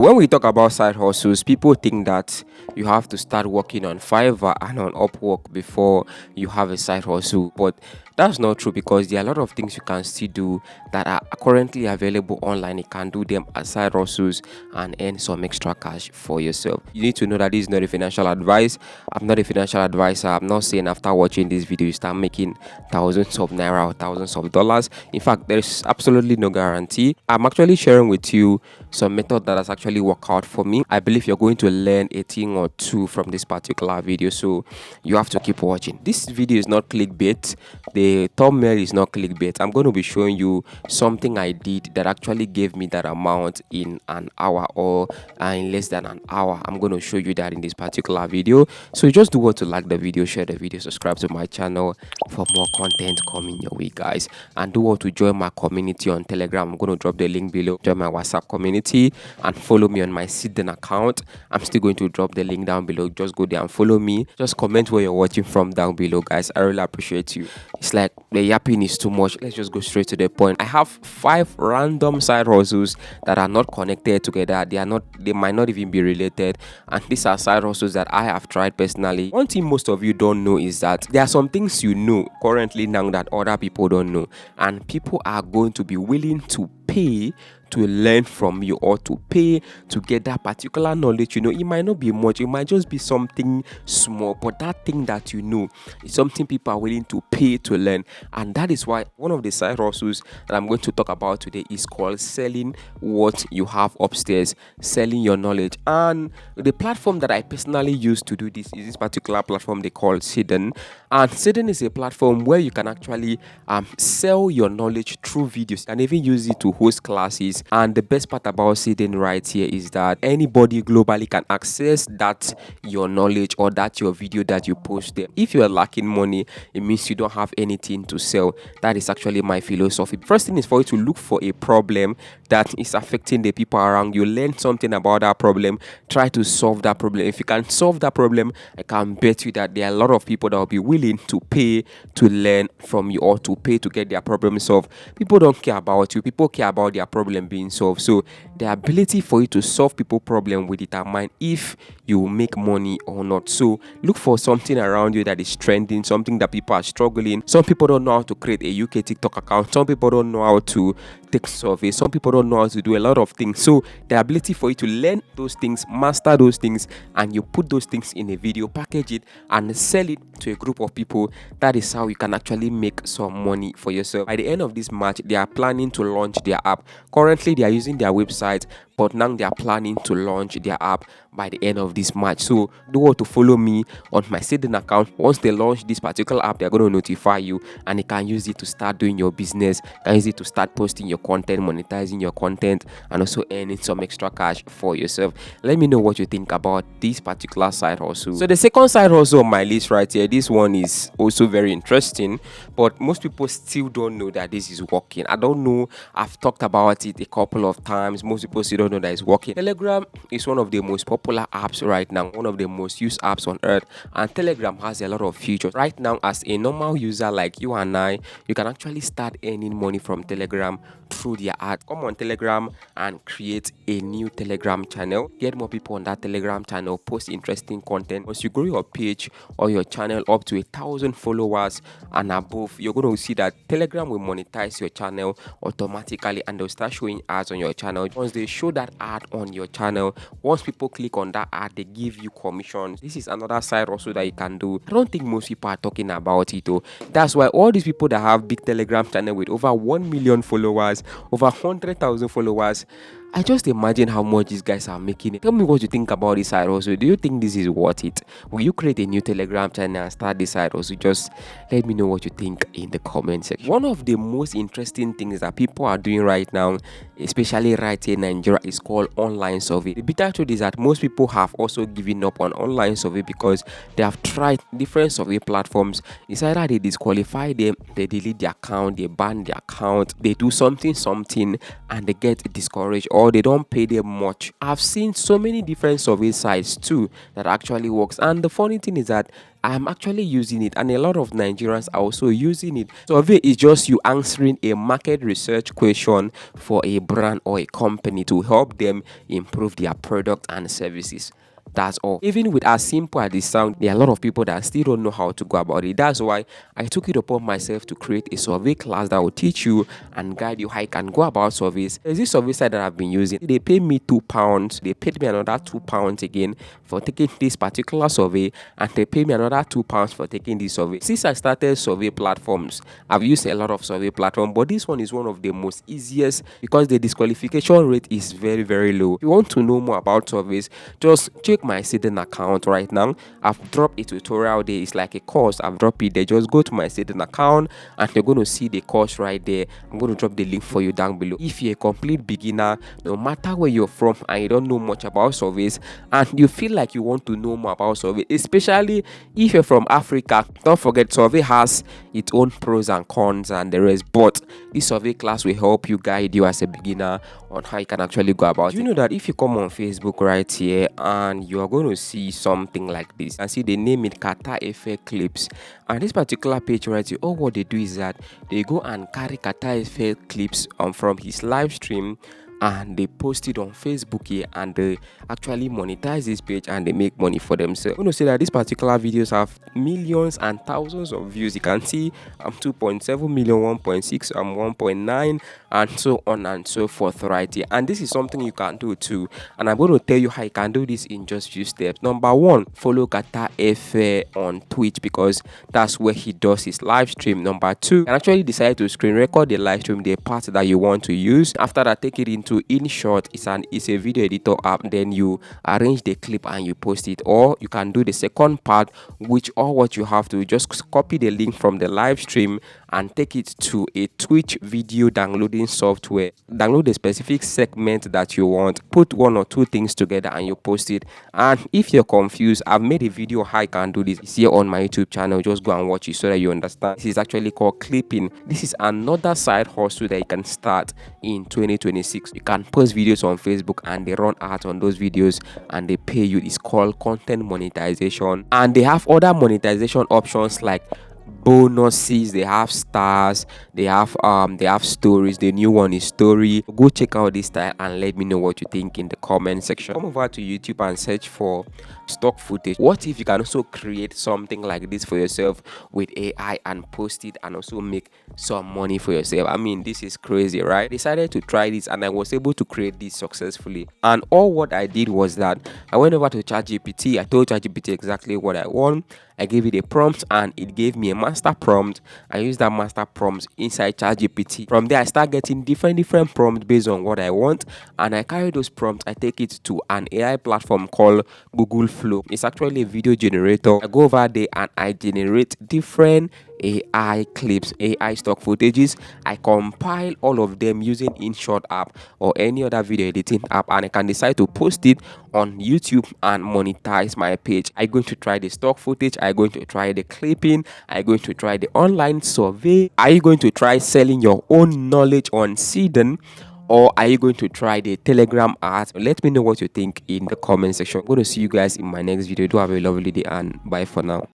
When we talk about side hustles, people think that you have to start working on Fiverr and on Upwork before you have a side hustle. But that's not true because there are a lot of things you can still do that are currently available online. You can do them as side hustles and earn some extra cash for yourself. You need to know that this is not a financial advice. I'm not a financial advisor. I'm not saying after watching this video you start making thousands of naira or thousands of dollars. In fact, there is absolutely no guarantee. I'm actually sharing with you some method that has actually worked out for me. I believe you're going to learn a thing or two from this particular video, so you have to keep watching. This video is not clickbait. The thumbnail is not clickbait. I'm going to be showing you something I did that actually gave me that amount in an hour or in less than an hour. I'm going to show you that in this particular video. So just do what to like the video, share the video, subscribe to my channel for more content coming your way, guys. And do what to join my community on Telegram. I'm going to drop the link below. Join my WhatsApp community and follow me on my Selim account. I'm still going to drop the link down below. Just go there and follow me. Just comment where you're watching from down below, guys. I really appreciate you. It's like the yapping is too much. Let's just go straight to the point. I have 5 random side hustles that are not connected together. They might not even be related, and these are side hustles that I have tried personally. One thing most of you don't know is that there are some things you know currently now that other people don't know, and people are going to be willing to pay to learn from you or to pay to get that particular knowledge. You know, it might not be much, it might just be something small, but that thing that you know is something people are willing to pay to learn. And that is why one of the side hustles that I'm going to talk about today is called selling what you have upstairs, selling your knowledge. And the platform that I personally use to do this is this particular platform they call cirrden. And cirrden is a platform where you can actually sell your knowledge through videos and even use it to host classes. And the best part about cirrden right here is that anybody globally can access that your knowledge or that your video that you post there. If you are lacking money, it means you don't have anything to sell. That is actually my philosophy. First thing is for you to look for a problem that is affecting the people around you. Learn something about that problem. Try to solve that problem. If you can solve that problem, I can bet you that there are a lot of people that will be willing to pay to learn from you or to pay to get their problem solved. People don't care about you. People care about their problem being solved. So the ability for you to solve people's problem will determine if you make money or not. So look for something around you that is trending, something that people are struggling. Some people don't know how to create a UK TikTok account. Some people don't know how to take surveys. Some people don't know how to do a lot of things. So the ability for you to learn those things, master those things, and you put those things in a video, package it, and sell it to a group of people. That is how you can actually make some money for yourself. By the end of this March, they are planning to launch their app. Currently, they are using their website, but now they are planning to launch their app by the end of this March. So do what to follow me on my Selim account. Once they launch this particular app, they're going to notify you, and you can use it to start doing your business. You can use it to start posting your content, monetizing your content, and also earning some extra cash for yourself. Let me know what you think about this particular side hustle. So the second side hustle on my list right here, this one is also very interesting, but most people still don't know that this is working. I don't know, I've talked about it a couple of times. Most people still don't know that it's working. Telegram is one of the most popular apps right now, one of the most used apps on earth, and Telegram has a lot of features. Right now, as a normal user like you and I, you can actually start earning money from Telegram through their ad. Come on Telegram and create a new Telegram channel. Get more people on that Telegram channel, post interesting content. Once you grow your page or your channel up to 1,000 followers and above, you're going to see that Telegram will monetize your channel automatically, and they'll start showing ads on your channel. Once they show that ad on your channel, once people click on that ad, they give you commissions. This is another side also that you can do. I don't think most people are talking about it though. That's why all these people that have big Telegram channel with over 1 million followers, over 100,000 followers, I just imagine how much these guys are making it. Tell me what you think about this side also. Do you think this is worth it? Will you create a new Telegram channel and start this side also? Just let me know what you think in the comment section. One of the most interesting things that people are doing right now, especially right here in Nigeria, is called online survey. The bitter truth is that most people have also given up on online survey because they have tried different survey platforms. It's either they disqualify them, they delete their account, they ban their account, they do something, and they get discouraged, or they don't pay them much. I've seen so many different survey sites too that actually works, and the funny thing is that I'm actually using it, and a lot of Nigerians are also using it. Survey is just you answering a market research question for a brand or a company to help them improve their product and services. That's all. Even with as simple as it sounds, there are a lot of people that still don't know how to go about it. That's why I took it upon myself to create a survey class that will teach you and guide you how you can go about surveys. There's this survey site that I've been using. They pay me £2. They paid me another £2 again for taking this particular survey, and they pay me another £2 for taking this survey. Since I started survey platforms, I've used a lot of survey platforms, but this one is one of the most easiest because the disqualification rate is very, very low. If you want to know more about surveys, just check my Selim account right now. I've dropped a tutorial there. It's like a course. I've dropped it there. Just go to my Selim account and you're going to see the course right there. I'm going to drop the link for you down below. If you're a complete beginner, no matter where you're from and you don't know much about surveys and you feel like you want to know more about survey, especially if you're from Africa, don't forget survey has its own pros and cons and the rest, but this survey class will help you, guide you as a beginner on how you can actually go about it. You know that if you come on Facebook right here and you are going to see something like this and see they name it Qatar Effect Clips, and this particular page right here, all what they do is that they go and carry Qatar Effect clips from his live stream and they post it on Facebook here, and they actually monetize this page and they make money for themselves. I'm going to say that these particular videos have millions and thousands of views. You can see 2.7 million, 1.6, 1.9, and so on and so forth right here. And this is something you can do too, and I'm going to tell you how you can do this in just few steps. Number one, follow Qatar Efe on Twitch because that's where he does his live stream. Number two, you can actually decide to screen record the live stream, the part that you want to use. After that, take it into InShot. It's a video editor app. Then you arrange the clip and you post it, or you can do the second part, which all what you have to just copy the link from the live stream and take it to a Twitch video downloading software. Download a specific segment that you want, put one or two things together and you post it. And if you're confused, I've made a video how I can do this. It's here on my YouTube channel. Just go and watch it so that you understand. This is actually called clipping. This is another side hustle that you can start in 2026. You can post videos on Facebook and they run ads on those videos and they pay you. It's called content monetization, and they have other monetization options like bonuses, they have stars, they have stories. The new one is story. Go check out this style and let me know what you think in the comment section. Come over to YouTube and search for stock footage. What if you can also create something like this for yourself with AI and post it and also make some money for yourself? I mean, this is crazy, right? I decided to try this and I was able to create this successfully. And all what I did was that I went over to ChatGPT. I told ChatGPT exactly what I want. I gave it a prompt and it gave me a master prompt. I used that master prompt inside ChatGPT. From there, I start getting different prompts based on what I want, and I carry those prompts. I take it to an AI platform called Google Flow. It's actually a video generator. I go over there and I generate different AI clips, AI stock footages. I compile all of them using InShot app or any other video editing app, and I can decide to post it on YouTube and monetize my page. I'm going to try the stock footage. I'm going to try the clipping. I'm going to try the online survey. Are you going to try selling your own knowledge on Cirrden? Or are you going to try the Telegram ads? Let me know what you think in the comment section. I'm going to see you guys in my next video. Do have a lovely day and bye for now.